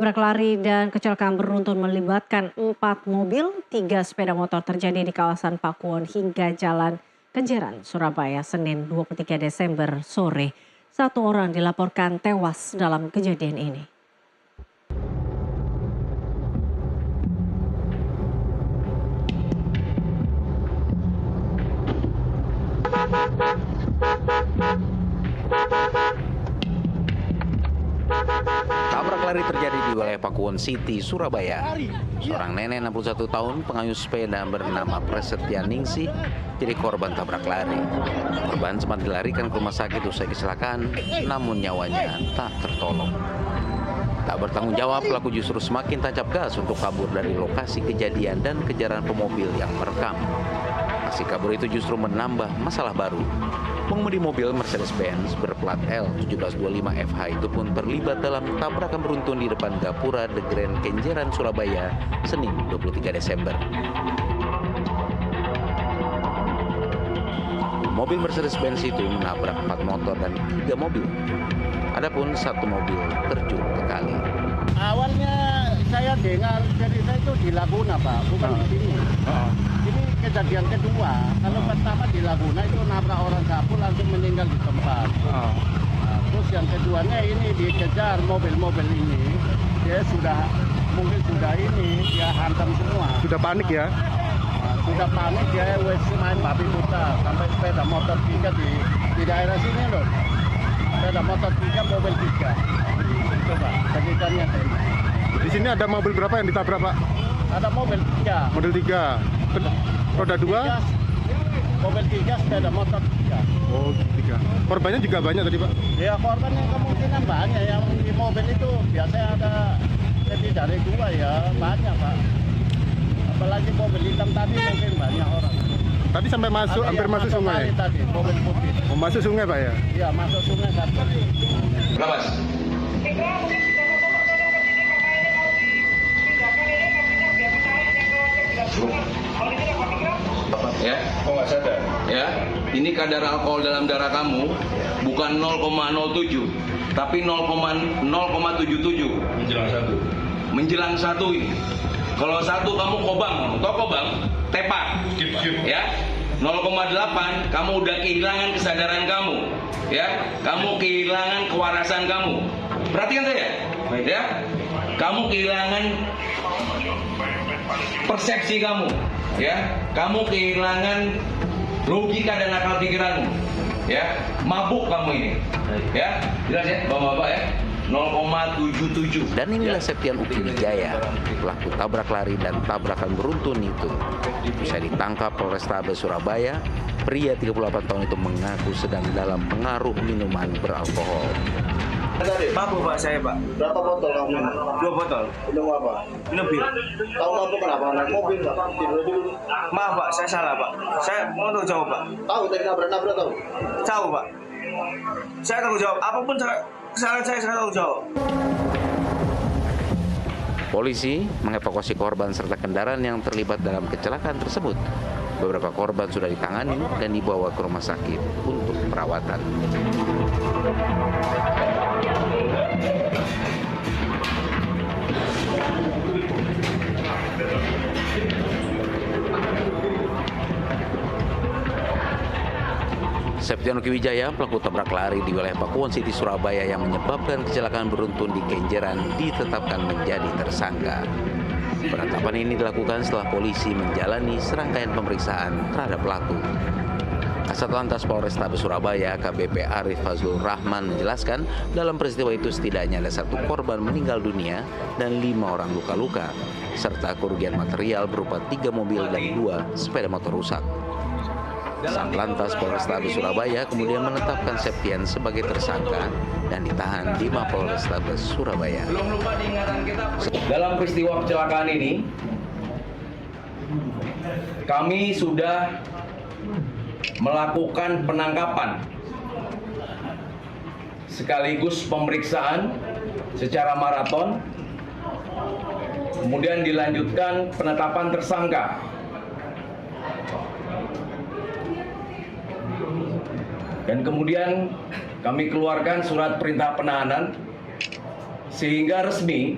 Tabrak lari dan kecelakaan beruntun melibatkan 4 mobil, 3 sepeda motor terjadi di kawasan Pakuwon hingga Jalan Kenjeran, Surabaya, Senin 23 Desember sore. 1 orang dilaporkan tewas dalam kejadian ini. Tabrak lari terjadi di wilayah Pakuwon City, Surabaya. Seorang nenek 61 tahun pengayuh sepeda bernama Prasetya Ningsih jadi korban tabrak lari. Korban sempat dilarikan ke rumah sakit usai kecelakaan, namun nyawanya tak tertolong. Tak bertanggung jawab, pelaku justru semakin tancap gas untuk kabur dari lokasi kejadian dan kejaran pemobil yang merekam. Aksi kabur itu justru menambah masalah baru. Pengemudi mobil Mercedes-Benz berplat L1725FH itu pun terlibat dalam tabrakan beruntun di depan Gapura The Grand Kenjeran, Surabaya, Senin 23 Desember. Mobil Mercedes-Benz itu menabrak 4 motor dan 3 mobil. Adapun 1 mobil terjun ke kali. Awalnya saya dengar cerita itu di Laguna, Pak, bukan di sini. Ini kejadian kedua. Kalau pertama di Laguna itu nabrak orang sapu langsung meninggal di tempat. Nah, terus yang keduanya ini dikejar mobil-mobil ini, dia mungkin sudah dia hantam semua. Sudah panik ya? Nah, sudah panik dia wes main babi buta sampai sepeda motor 3 di daerah sini loh. Sepeda motor 3, mobil 3. Coba kejadiannya ini. Di sini ada mobil berapa yang ditabrak, Pak? Ada mobil 3. Mobil 3. Roda 2? Mobil 3, sepeda motor 3. Oh, 3. Korbannya juga banyak tadi, Pak? Ya, korban yang kemungkinan banyak. Yang di mobil itu biasanya ada lebih dari 2 ya, banyak, Pak. Apalagi mobil hitam tadi mungkin banyak orang. Tadi sampai masuk, hampir masuk sungai? Tadi, mobil putih. Oh, masuk sungai, Pak ya? Iya, masuk sungai kan. Berapa, Mas? Ya, kok nggak sadar? ya. Ini kadar alkohol dalam darah kamu bukan 0,07, tapi 0,0,77. Menjelang 1. Menjelang 1 ini. Kalau 1 kamu kobang, tau kobang, tepak. Skip. Ya. 0,8 kamu udah kehilangan kesadaran kamu. Ya, kamu kehilangan kewarasan kamu. Perhatikan saya. Ya. Kamu kehilangan persepsi kamu. Ya, kamu kehilangan logika dan akal pikiranmu. Ya, mabuk kamu ini. Ya, jelas ya, bapak-bapak ya. 0,77. Dan inilah Septian Uki Wijaya, pelaku tabrak lari dan tabrakan beruntun itu. Usai ditangkap Polrestabes Surabaya, pria 38 tahun itu mengaku sedang dalam pengaruh minuman beralkohol. Mabuk, Pak, saya, Pak. Berapa botol kamu minum? 2 botol. Minum apa? Minum bir. Tahu mabuk kenapa? Naik mobil nggak? Tidur dulu. Maaf, Pak, saya salah, Pak. Saya mau tahu jawab, Pak. Tahu tadi nabrak tahu? Tahu, Pak. Saya tahu jawab. Apapun kesalahan saya tahu jawab. Polisi mengevakuasi korban serta kendaraan yang terlibat dalam kecelakaan tersebut. Beberapa korban sudah ditangani dan dibawa ke rumah sakit untuk perawatan. Septian Uki Wijaya, pelaku tabrak lari di wilayah Pakuwon City, Surabaya yang menyebabkan kecelakaan beruntun di Kenjeran, ditetapkan menjadi tersangka. Penetapan ini dilakukan setelah polisi menjalani serangkaian pemeriksaan terhadap pelaku. Kasat Lantas Polrestabes Surabaya, AKBP Arif Fazlur Rahman menjelaskan, dalam peristiwa itu setidaknya ada 1 korban meninggal dunia dan 5 orang luka-luka, serta kerugian material berupa 3 mobil dan 2 sepeda motor rusak. Kasat Lantas Polrestabes Surabaya kemudian menetapkan Septian sebagai tersangka dan ditahan di Mapolrestabes Surabaya. Dalam peristiwa kecelakaan ini, kami sudah melakukan penangkapan sekaligus pemeriksaan secara maraton, kemudian dilanjutkan penetapan tersangka. Dan kemudian kami keluarkan surat perintah penahanan Sehingga resmi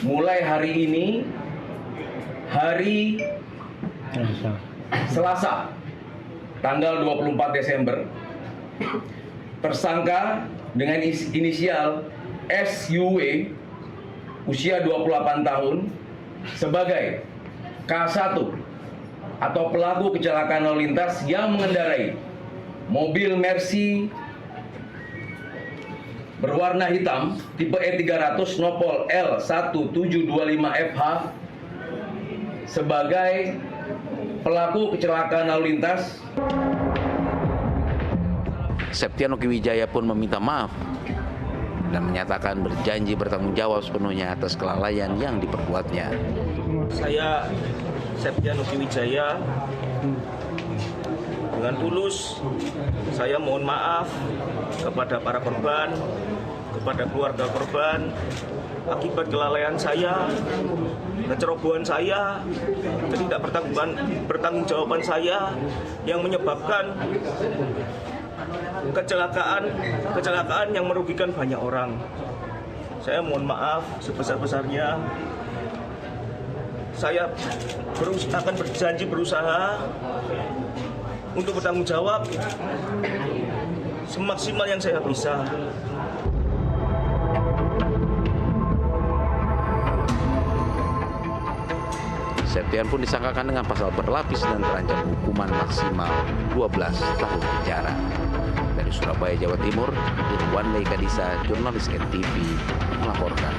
mulai hari ini, hari Selasa, tanggal 24 Desember, tersangka dengan inisial SYW, usia 28 tahun, sebagai K1 atau pelaku kecelakaan lalu lintas yang mengendarai mobil Mercy berwarna hitam tipe E300 nopol L1725FH sebagai pelaku kecelakaan lalu lintas. Septian Okiwijaya pun meminta maaf dan menyatakan berjanji bertanggung jawab sepenuhnya atas kelalaian yang diperbuatnya. Saya Septian Okiwijaya dengan tulus saya mohon maaf kepada para korban, kepada keluarga korban akibat kelalaian saya, kecerobohan saya, ketidakbertanggungjawaban saya yang menyebabkan kecelakaan yang merugikan banyak orang. Saya mohon maaf sebesar-besarnya. Saya akan berjanji berusaha untuk bertanggung jawab semaksimal yang saya bisa. Septian pun disangkakan dengan pasal berlapis dan terancam hukuman maksimal 12 tahun penjara. Dari Surabaya, Jawa Timur, Irwan Leikadisa, jurnalis NTV, melaporkan.